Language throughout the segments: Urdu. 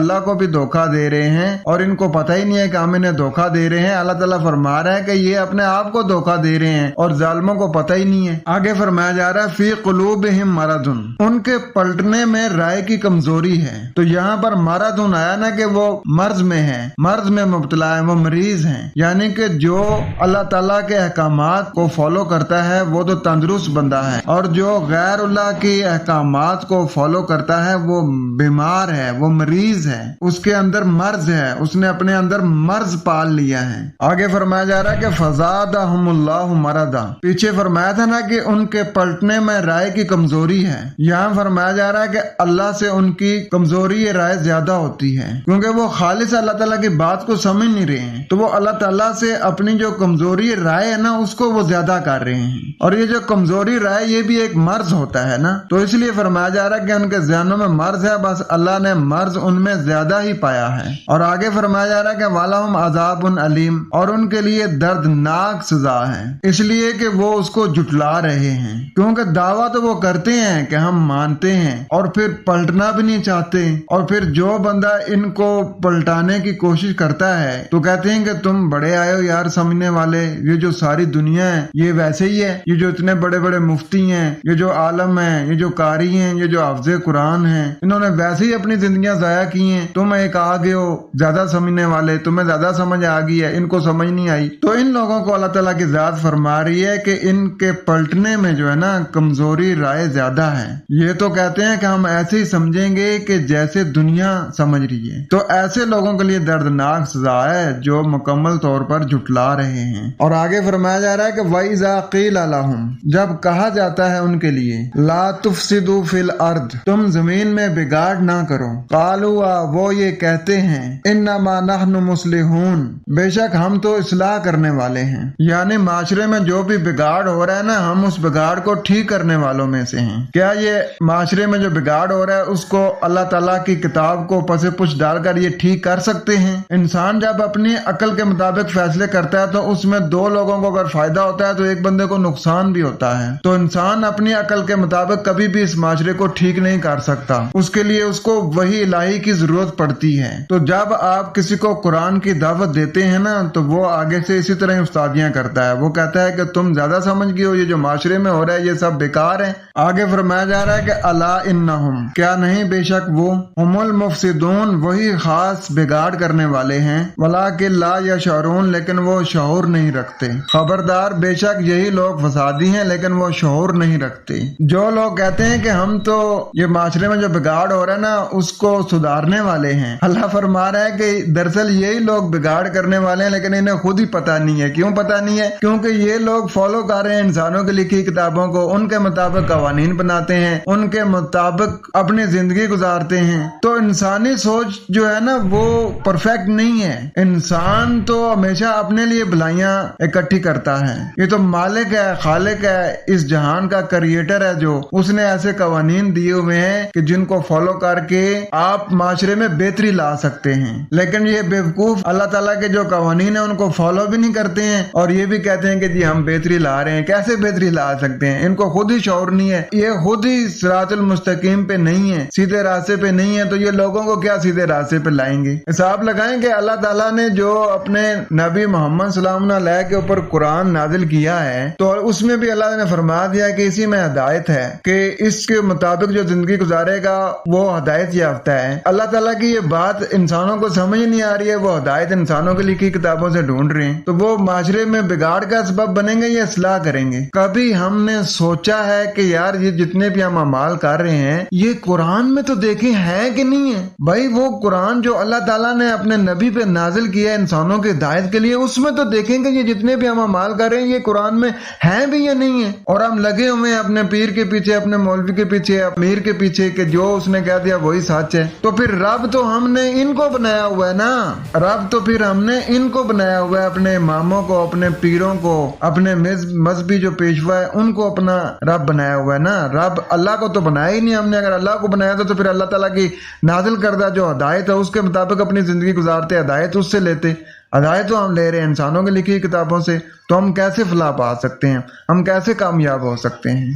اللہ کو بھی دھوکہ دے رہے ہیں اور ان کو پتہ ہی نہیں ہے کہ ہم انہیں دھوکہ دے رہے ہیں۔ اللہ تعالیٰ فرما رہا ہے کہ یہ اپنے آپ کو دھوکہ دے رہے ہیں اور ظالموں کو پتہ ہی نہیں ہے۔ آگے فرمایا جا رہا ہے فی قلوبہم مرض، ان کے پلٹنے میں رائے کی کمزوری ہے۔ تو یہاں پر مرض آیا نا کہ وہ مرض میں ہے، مرض میں مبتلا ہے، وہ مریض ہیں، یعنی کہ جو اللہ تعالیٰ کے احکامات کو فالو کرتا ہے وہ تو تندرست بندہ ہے، اور جو غیر اللہ کی احکامات کو فالو کرتا ہے وہ بیمار ہے، وہ مریض ہے، اس کے اندر مرض ہے، اس نے اپنے اندر مرض پال لیا ہے۔ آگے فرمایا جا رہا ہے کہ فزادہم اللہ مرضا، پیچھے فرمایا تھا نا کہ ان کے پلٹنے میں رائے کی کمزوری ہے، یہاں فرمایا جا رہا ہے کہ اللہ سے ان کی کمزوری رائے زیادہ ہوتی ہے، کیونکہ وہ خالص اللہ تعالیٰ کی بات کو سمجھ نہیں رہے ہیں، تو وہ اللہ تعالیٰ سے اپنی جو کمزوری رائے ہے نا اس کو وہ زیادہ کر رہے ہیں، اور یہ جو کمزوری رائے یہ بھی ایک مرض ہوتا ہے نا، تو اس لیے فرمایا جا رہا ہے کہ ان کے ذہنوں میں مرض ہے، بس اللہ نے مرض ان میں زیادہ ہی پایا ہے۔ اور آگے فرمایا جا رہا ہے کہ وَلَهُمْ عَذَابٌ علیم، اور ان کے لیے دردناک سزا ہے، اس لیے کہ وہ اس کو جھٹلا رہے ہیں، کیونکہ دعویٰ تو وہ کرتے ہیں کہ ہم مانتے ہیں اور پھر پلٹنا بھی نہیں چاہتے، اور پھر جو بندہ ان کو پلٹانے کی کوشش کرتا ہے تو کہتے ہیں کہ تم بڑے آئے ہو یار سمجھنے والے، یہ جو ساری دنیا ہے یہ ویسے ہی ہے، یہ جو اتنے بڑے بڑے مفتی ہیں، یہ جو عالم ہیں، یہ جو قاری ہیں، یہ جو حافظ قرآن ہیں، انہوں نے ویسے ہی اپنی زندگیاں ضائع کی ہیں، تم ایک آگے ہو زیادہ سمجھنے والے، تمہیں زیادہ سمجھ آ گئی ہے، ان کو سمجھ نہیں آئی۔ تو ان لوگوں کو اللہ تعالیٰ کی ذات فرما رہی ہے کہ ان کے پلٹنے میں جو ہے نا کمزوری رائے زیادہ ہے۔ یہ تو کہتے ہیں کہ ہم ایسے ہی سمجھیں گے کہ جیسے دنیا سمجھ رہی ہے، تو ایسے لوگوں کے لیے دردناک سزا ہے جو مکمل طور پر جھٹلا رہے ہیں۔ اور آگے فرمایا جا رہا ہے کہ وَإِذَا قِيلَ لَهُمْ، جب کہا جاتا ہے ان کے لیے لا تفسدوا فی الارض، تم زمین میں بگاڑ نہ کرو، قالوا، وہ یہ کہتے ہیں انما نحن مصلحون، بے شک ہم تو اصلاح کرنے والے ہیں، یعنی معاشرے میں جو بھی بگاڑ ہو رہا ہے نا ہم اس بگاڑ کو ٹھیک کرنے والوں میں سے ہیں۔ کیا یہ معاشرے میں جو بگاڑ ہو رہا ہے اس کو اللہ تعالیٰ کی کتاب کو پس پش ڈال کر یہ ٹھیک کر سکتے ہیں؟ انسان جب اپنی عقل کے مطابق فیصلے کرتا ہے تو اس میں دو لوگوں کو اگر فائدہ ہوتا ہے تو ایک بندے کو نقصان بھی ہوتا ہے، تو انسان اپنی عقل کے مطابق کبھی بھی اس معاشرے کو ٹھیک نہیں کر سکتا، اس کے لیے اس کو وحی الہی کی ضرورت پڑتی ہے۔ تو جب آپ کسی کو قرآن کی دعوت دیتے ہیں نا تو وہ آگے سے اسی طرح استادیاں کرتا ہے، وہ کہتا ہے کہ تم زیادہ سمجھ گئے ہو، یہ جو معاشرے میں ہو رہا ہے یہ سب بیکار ہے۔ آگے فرمایا جا رہا ہے کہ الا انہم، کیا نہیں بے شک وہ ہم المفسدون، وہی خاص بگاڑ کرنے والے ہیں، ولکن لا یشعرون، لیکن وہ شعور نہیں رکھتے۔ خبردار بے شک یہی لوگ فسادی ہیں لیکن وہ شعور نہیں رکھتے۔ جو لوگ کہتے ہیں کہ ہم تو یہ معاشرے میں جو بگاڑ ہو رہا ہے نا اس کو سدھارنے والے ہیں، اللہ فرما رہا ہے کہ دراصل یہی لوگ بگاڑ کرنے والے ہیں لیکن انہیں خود ہی پتہ نہیں ہے۔ کیوں پتہ نہیں ہے؟ کیونکہ یہ لوگ فالو کر رہے ہیں انسانوں کی لکھی کتابوں کو، ان کے مطابق قوانین بناتے ہیں، ان کے مطابق اپنی زندگی گزارتے ہیں۔ تو انسانی سوچ جو ہے نا وہ پرفیکٹ نہیں ہے، انسان تو ہمیشہ اپنے لیے بھلائیاں اکٹھی کرتا ہے، یہ تو مالک ہے، خالق ہے، اس جہان کا کریٹر ہے، جو اس نے ایسے قوانین دیے ہوئے ہیں کہ جن کو فالو کر کے آپ معاشرے میں بہتری لا سکتے ہیں۔ لیکن یہ بیوقوف اللہ تعالیٰ کے جو قوانین ہیں ان کو فالو بھی نہیں کرتے ہیں اور یہ بھی کہتے ہیں کہ جی ہم بہتری لا رہے ہیں۔ کیسے بہتری لا سکتے ہیں؟ ان کو خود ہی شعور نہیں ہے، یہ خود ہی صراط المستقیم پہ نہیں ہے، سیدھے راستے پہ نہیں ہے، تو یہ لوگوں کو کیا سیدھے راستے پہ لائیں گے؟ حساب لگائیں کہ اللہ تعالیٰ نے جو اپنے نبی محمد صلی اللہ علیہ کے اوپر قرآن نازل کیا ہے تو اس میں بھی اللہ نے فرما دیا کہ اسی میں ہدایت ہے، کہ اس کے مطابق جو زندگی گزارے گا وہ ہدایت یافتہ ہے۔ اللہ تعالیٰ کی یہ بات انسانوں کو سمجھ نہیں آ رہی ہے، وہ ہدایت انسانوں کے لکھی کتابوں سے ڈھونڈ رہے ہیں، تو وہ معاشرے میں بگاڑ کا سبب بنیں گے یا اصلاح کریں گے؟ کبھی ہم نے سوچا ہے کہ یار یہ جتنے بھی ہم اعمال کر رہے ہیں یہ قرآن میں تو دیکھیں ہے کہ نہیں ہے؟ بھائی وہ قرآن جو اللہ تعالیٰ نے اپنے نبی پہ نازل کیا ہے انسانوں کی ہدایت کے لیے، اس میں تو دیکھیں کہ یہ جتنے بھی ہم اعمال کر رہے ہیں یہ قرآن میں ہیں بھی یا نہیں ہے؟ اور ہم لگے ہوئے ہیں اپنے پیر کے پیچھے، اپنے مولوی کے پیچھے، امیر کے پیچھے کہ جو اس نے کہہ دیا وہی سچ ہے۔ تو پھر رب تو ہم نے ان کو بنایا ہوا ہے نا، رب تو پھر ہم نے ان کو بنایا ہوا ہے، اپنے اماموں کو، اپنے پیروں کو، اپنے مذہبی جو پیشوا ہے ان کو اپنا رب بنایا ہوا ہے نا۔ رب اللہ کو تو بنایا ہی نہیں ہم نے، اگر اللہ کو بنایا تو پھر اللہ تعالیٰ کی نازل کردہ جو ہدایت ہے اس کے مطابق اپنی زندگی گزارتے، ہدایت اس سے لیتے۔ ہدایت تو ہم لے رہے ہیں انسانوں کی لکھی کتابوں سے، تو ہم کیسے فلاح پا سکتے ہیں؟ ہم کیسے کامیاب ہو سکتے ہیں؟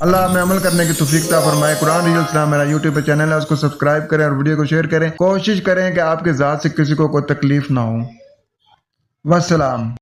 اللہ ہمیں عمل کرنے کی توفیق عطا فرمائے۔ قرآن ریل اسلام میرا یوٹیوب پہ چینل ہے، اس کو سبسکرائب کریں اور ویڈیو کو شیئر کریں۔ کوشش کریں کہ آپ کے ذات سے کسی کو کوئی تکلیف نہ ہو۔ والسلام۔